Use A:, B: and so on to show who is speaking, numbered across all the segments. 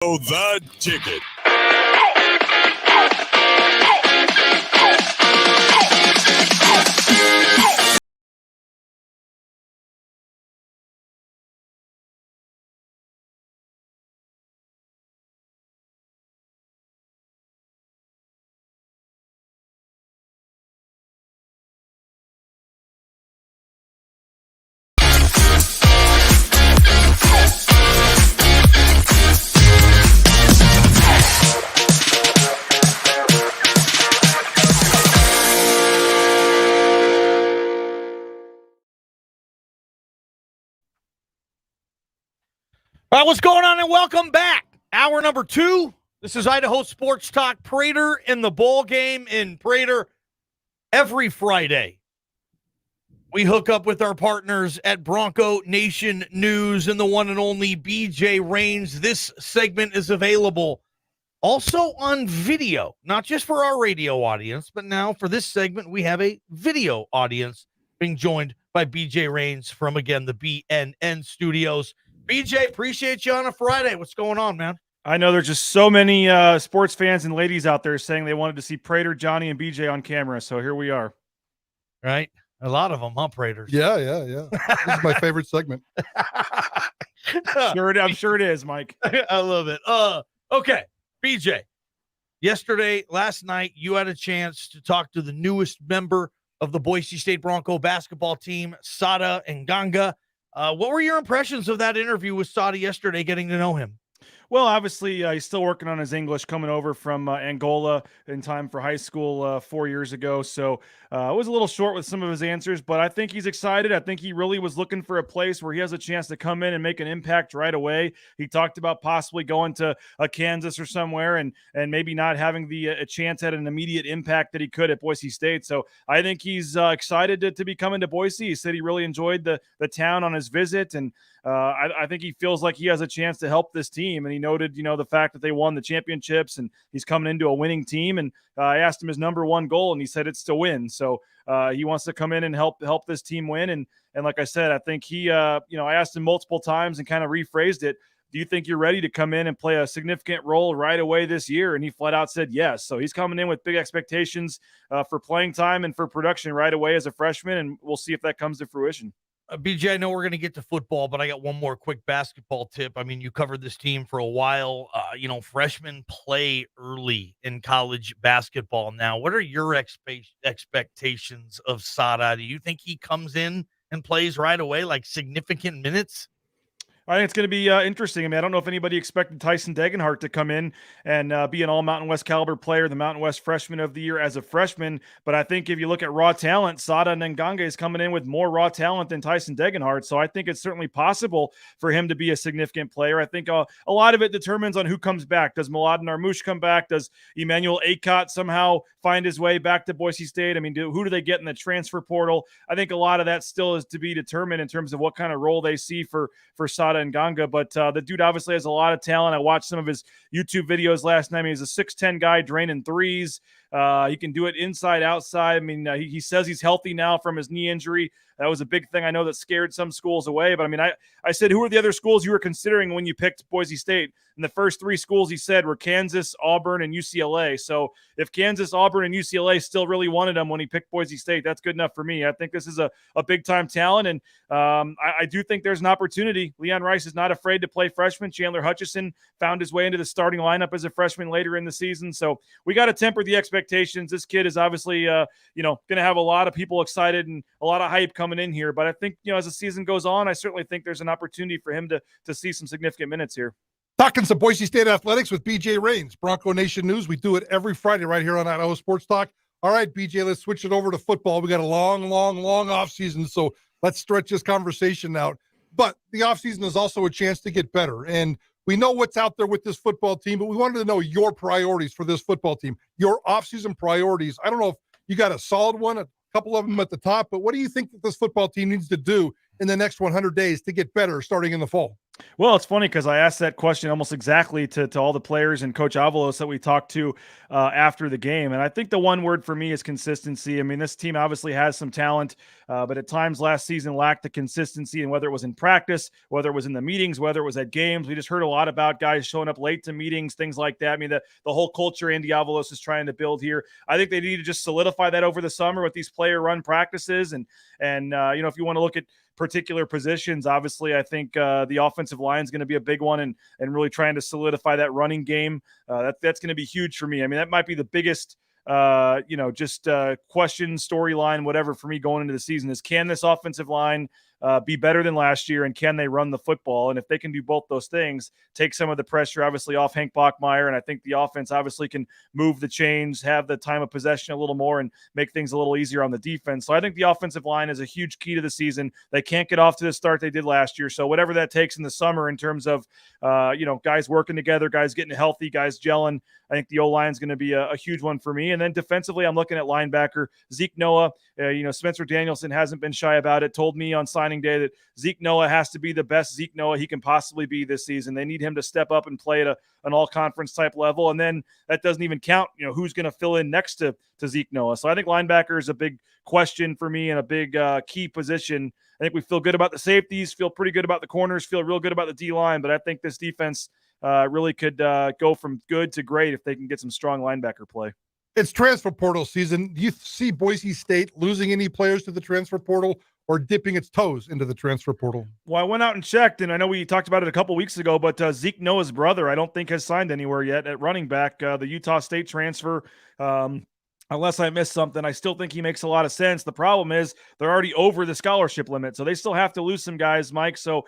A: The ticket.
B: All right, what's going on, and welcome back. Hour number 2. This is Idaho Sports Talk. Prater in the ball game in Prater every Friday. We hook up with our partners at Bronco Nation News and the one and only BJ Rains. This segment is available also on video, not just for our radio audience, but now for this segment, we have a video audience being joined by BJ Rains from, again, the BNN studios. BJ, appreciate you on a Friday. What's going on, man?
C: I know there's just so many sports fans and ladies out there saying they wanted to see Prater, Johnny, and BJ on camera, so here we are.
B: Right? A lot of them, huh, Praters?
D: Yeah. This is my favorite segment.
C: I'm sure it is, Mike.
B: I love it. Okay, BJ, last night, you had a chance to talk to the newest member of the Boise State Bronco basketball team, Satananga. What were your impressions of that interview with Sada yesterday, getting to know him?
C: Well, obviously, he's still working on his English, coming over from Angola in time for high school 4 years ago. So it was a little short with some of his answers, but I think he's excited. I think he really was looking for a place where he has a chance to come in and make an impact right away. He talked about possibly going to Kansas or somewhere and maybe not having a chance at an immediate impact that he could at Boise State. So I think he's excited to be coming to Boise. He said he really enjoyed the town on his visit, and I think he feels like he has a chance to help this team. And he noted, the fact that they won the championships and he's coming into a winning team. And I asked him his number one goal, and he said it's to win. So he wants to come in and help this team win. And like I said, I think he, I asked him multiple times and kind of rephrased it. Do you think you're ready to come in and play a significant role right away this year? And he flat out said yes. So he's coming in with big expectations for playing time and for production right away as a freshman. And we'll see if that comes to fruition.
B: BJ, I know we're going to get to football, but I got one more quick basketball tip. I mean, you covered this team for a while. Freshmen play early in college basketball now. What are your expectations of Sada? Do you think he comes in and plays right away, like significant minutes?
C: I think it's going to be interesting. I mean, I don't know if anybody expected Tyson Degenhart to come in and be an all Mountain West caliber player, the Mountain West freshman of the year as a freshman. But I think if you look at raw talent, Sada Nanganga is coming in with more raw talent than Tyson Degenhart. So I think it's certainly possible for him to be a significant player. I think a lot of it determines on who comes back. Does Mladen Armouche come back? Does Emmanuel Akot somehow find his way back to Boise State? I mean, who do they get in the transfer portal? I think a lot of that still is to be determined in terms of what kind of role they see for Sada Nanganga, but the dude obviously has a lot of talent. I watched some of his YouTube videos last night. He's a 6'10" guy draining threes. He can do it inside, outside. I mean, he says he's healthy now from his knee injury. That was a big thing I know that scared some schools away. But, I mean, I said, who are the other schools you were considering when you picked Boise State? And the first three schools he said were Kansas, Auburn, and UCLA. So if Kansas, Auburn, and UCLA still really wanted him when he picked Boise State, that's good enough for me. I think this is a big-time talent, and I do think there's an opportunity. Leon Rice is not afraid to play freshmen. Chandler Hutchison found his way into the starting lineup as a freshman later in the season. So we got to temper the expectations. This kid is obviously, going to have a lot of people excited and a lot of hype coming in here. But I think, as the season goes on, I certainly think there's an opportunity for him to see some significant minutes here.
D: Talking some Boise State athletics with BJ Rains, Bronco Nation News. We do it every Friday right here on Idaho Sports Talk. All right, BJ, let's switch it over to football. We got a long offseason, so let's stretch this conversation out. But the offseason is also a chance to get better. And we know what's out there with this football team, but we wanted to know your priorities for this football team, your offseason priorities. I don't know if you got a solid one, a couple of them at the top, but what do you think that this football team needs to do in the next 100 days to get better starting in the fall?
C: Well, it's funny because I asked that question almost exactly to all the players and Coach Avalos that we talked to after the game. And I think the one word for me is consistency. I mean, this team obviously has some talent, but at times last season lacked the consistency. And whether it was in practice, whether it was in the meetings, whether it was at games, we just heard a lot about guys showing up late to meetings, things like that. I mean, the whole culture Andy Avalos is trying to build here. I think they need to just solidify that over the summer with these player run practices. And if you want to look at particular positions, obviously I think the offensive line is going to be a big one, and really trying to solidify that running game. That's going to be huge for me. I mean, that might be the biggest question, storyline, whatever for me going into the season is, can this offensive line be better than last year, and can they run the football? And if they can do both those things, take some of the pressure obviously off Hank Bachmeier, and I think the offense obviously can move the chains, have the time of possession a little more, and make things a little easier on the defense. So I think the offensive line is a huge key to the season. They can't get off to the start they did last year, so whatever that takes in the summer in terms of guys working together, guys getting healthy, guys gelling, I think the O-line is going to be a huge one for me. And then defensively, I'm looking at linebacker Zeke Noah. Spencer Danielson hasn't been shy about it, told me on signing day that Zeke Noah has to be the best Zeke Noah he can possibly be this season. They need him to step up and play at an all-conference type level. And then that doesn't even count, who's going to fill in next to Zeke Noah. So I think linebacker is a big question for me and a big key position. I think we feel good about the safeties, feel pretty good about the corners, feel real good about the D-line, but I think this defense really could go from good to great if they can get some strong linebacker play.
D: It's transfer portal season. Do you see Boise State losing any players to the transfer portal or dipping its toes into the transfer portal?
C: Well, I went out and checked, and I know we talked about it a couple weeks ago, but Zeke Noah's brother, I don't think has signed anywhere yet at running back. The Utah State transfer, unless I missed something, I still think he makes a lot of sense. The problem is they're already over the scholarship limit, so they still have to lose some guys, Mike. So,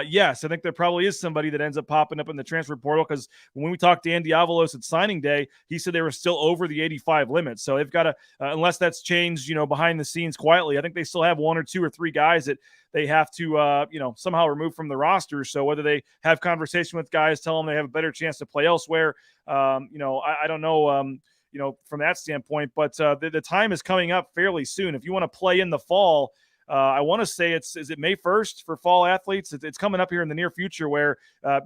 C: yes, I think there probably is somebody that ends up popping up in the transfer portal, because when we talked to Andy Avalos at signing day, he said they were still over the 85 limit. So they've got to, unless that's changed, behind the scenes quietly, I think they still have 1 or 2 or 3 guys that they have to, somehow remove from the roster. So whether they have conversation with guys, tell them they have a better chance to play elsewhere, I don't know. From that standpoint, but the time is coming up fairly soon. If you want to play in the fall, I want to say is it May 1st for fall athletes? It's coming up here in the near future where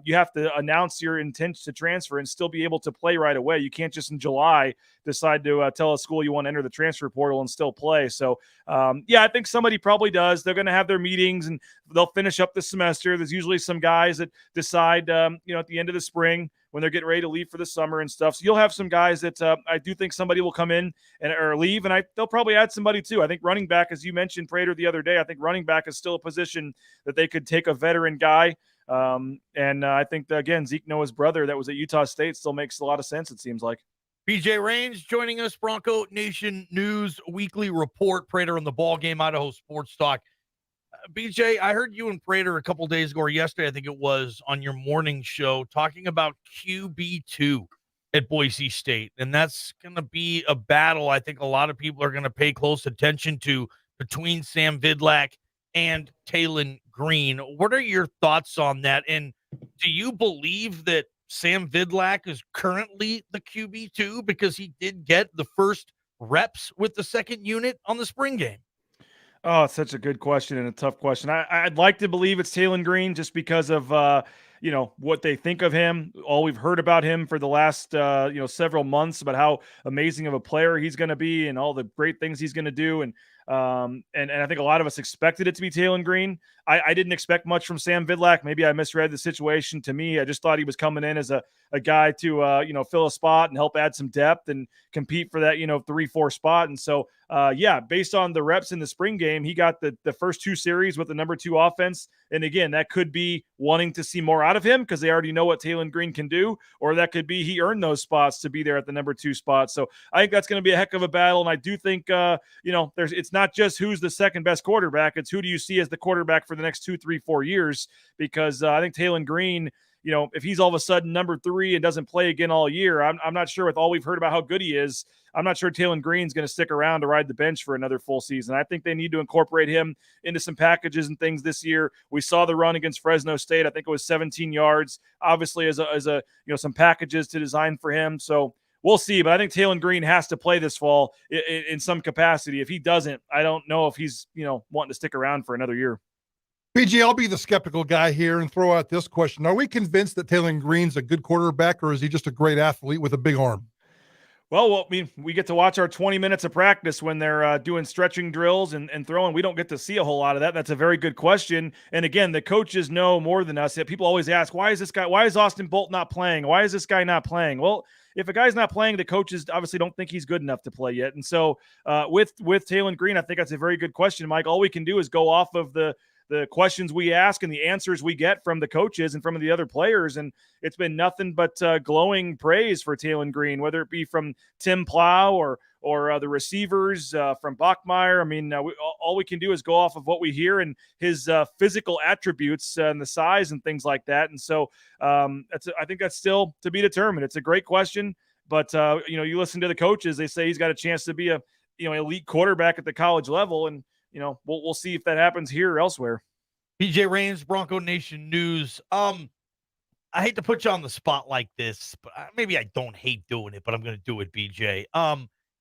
C: you have to announce your intent to transfer and still be able to play right away. You can't just in July decide to tell a school you want to enter the transfer portal and still play. So, I think somebody probably does. They're going to have their meetings and they'll finish up the semester. There's usually some guys that decide, at the end of the spring when they're getting ready to leave for the summer and stuff. So you'll have some guys that I do think somebody will come in or leave, and they'll probably add somebody too. I think running back, as you mentioned, Prater, the other day, I think running back is still a position that they could take a veteran guy. And I think, again, Zeke Noah's brother that was at Utah State still makes a lot of sense, it seems like.
B: BJ Rains joining us, Bronco Nation News Weekly Report, Prater on the Ball Game, Idaho Sports Talk. BJ, I heard you and Prater a couple days ago, or yesterday, I think it was, on your morning show, talking about QB2 at Boise State. And that's going to be a battle I think a lot of people are going to pay close attention to between Sam Vidlak and Talon Green. What are your thoughts on that? And do you believe that Sam Vidlak is currently the QB2 because he did get the first reps with the second unit on the spring game?
C: Oh, it's such a good question and a tough question. I'd like to believe it's Talon Green just because of, what they think of him. All we've heard about him for the last, several months about how amazing of a player he's going to be and all the great things he's going to do. And I think a lot of us expected it to be Talon Green. I didn't expect much from Sam Vidlak. Maybe I misread the situation. To me, I just thought he was coming in as a guy to, fill a spot and help add some depth and compete for that, 3-4 spot. And so, based on the reps in the spring game, he got the first 2 series with the number 2 offense. And again, that could be wanting to see more out of him because they already know what Talon Green can do, or that could be he earned those spots to be there at the number 2 spot. So I think that's going to be a heck of a battle. And I do think, it's not just who's the second best quarterback. It's who do you see as the quarterback for the next 2, 3, 4 years? Because I think Talon Green, if he's all of a sudden number 3 and doesn't play again all year, I'm not sure with all we've heard about how good he is. I'm not sure Talon Green's going to stick around to ride the bench for another full season. I think they need to incorporate him into some packages and things this year. We saw the run against Fresno State. I think it was 17 yards, obviously as a some packages to design for him. So we'll see, but I think Talon Green has to play this fall in some capacity. If he doesn't, I don't know if he's, wanting to stick around for another year.
D: BG, I'll be the skeptical guy here and throw out this question. Are we convinced that Taylor Green's a good quarterback, or is he just a great athlete with a big arm?
C: Well, I mean, we get to watch our 20 minutes of practice when they're doing stretching drills and throwing. We don't get to see a whole lot of that. That's a very good question. And again, the coaches know more than us. People always ask, why is Austin Bolt not playing? Why is this guy not playing? Well, if a guy's not playing, the coaches obviously don't think he's good enough to play yet. And so with Taylor Green, I think that's a very good question, Mike. All we can do is go off of the questions we ask and the answers we get from the coaches and from the other players. And it's been nothing but glowing praise for Taylor Green, whether it be from Tim Plow or the receivers from Bachmeier. I mean, all we can do is go off of what we hear and his physical attributes and the size and things like that. And so I think that's still to be determined. It's a great question, but you listen to the coaches, they say he's got a chance to be a elite quarterback at the college level. And we'll see if that happens here or elsewhere.
B: BJ Rains, Bronco Nation News. I hate to put you on the spot like this, but maybe I don't hate doing it, but I'm going to do it, BJ.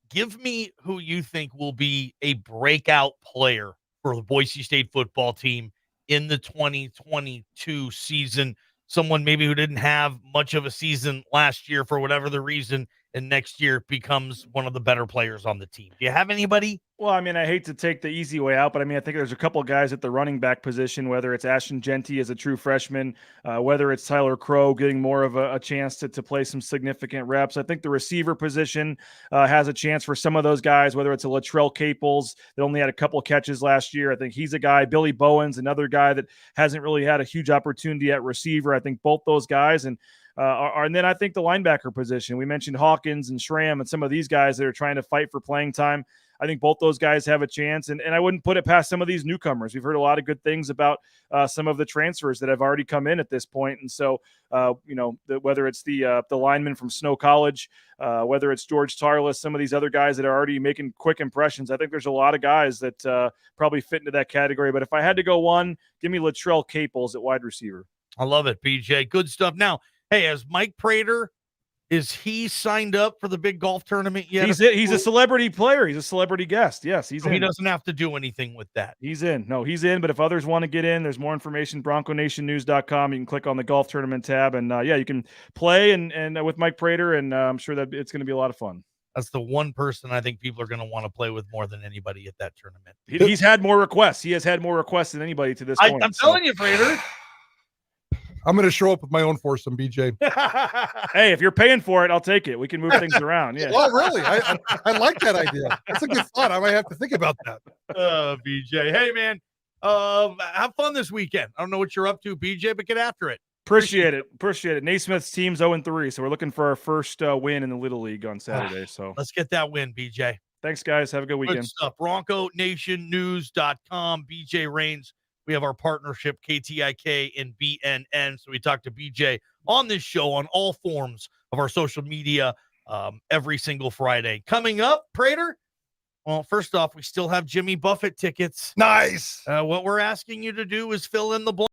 B: Give me who you think will be a breakout player for the Boise State football team in the 2022 season. Someone maybe who didn't have much of a season last year for whatever the reason, and next year becomes one of the better players on the team. Do you have anybody?
C: Well, I mean, I hate to take the easy way out, but I mean, I think there's a couple of guys at the running back position, whether it's Ashton Genty as a true freshman, whether it's Tyler Crow getting more of a chance to play some significant reps. I think the receiver position has a chance for some of those guys, whether it's a Latrell Caples that only had a couple of catches last year. I think he's a guy. Billy Bowen's another guy that hasn't really had a huge opportunity at receiver. I think both those guys and then I think the linebacker position. We mentioned Hawkins and Schramm and some of these guys that are trying to fight for playing time. I think both those guys have a chance, and I wouldn't put it past some of these newcomers. We've heard a lot of good things about some of the transfers that have already come in at this point, and so whether it's the lineman from Snow College, whether it's George Tarlis, some of these other guys that are already making quick impressions. I think there's a lot of guys that probably fit into that category. But if I had to go one, give me Latrell Caples at wide receiver.
B: I love it, BJ. Good stuff. Now, hey, as Mike Prater, is he signed up for the big golf tournament yet?
C: He's a celebrity player. He's a celebrity guest. Yes, he's in.
B: He doesn't have to do anything with that.
C: He's in. No, he's in. But if others want to get in, there's more information, BroncoNationNews.com. You can click on the golf tournament tab, and you can play and with Mike Prater, and I'm sure that it's going to be a lot of fun.
B: That's the one person I think people are going to want to play with more than anybody at that tournament.
C: He's had more requests. He has had more requests than anybody to this point.
B: I'm telling you, Prater.
D: I'm going to show up with my own foursome, BJ.
C: Hey, if you're paying for it, I'll take it. We can move things around. Yeah.
D: Well, really, I like that idea. That's a good thought. I might have to think about that.
B: BJ. Hey, man, have fun this weekend. I don't know what you're up to, BJ, but get after it.
C: Appreciate it. Naismith's team's 0-3, so we're looking for our first win in the Little League on Saturday. So
B: let's get that win, BJ.
C: Thanks, guys. Have a good weekend.
B: Good stuff. BroncoNationNews.com. BJ Rains. We have our partnership, KTIK and BNN. So we talk to BJ on this show on all forms of our social media every single Friday. Coming up, Prater. Well, first off, we still have Jimmy Buffett tickets.
D: Nice.
B: What we're asking you to do is fill in the blank.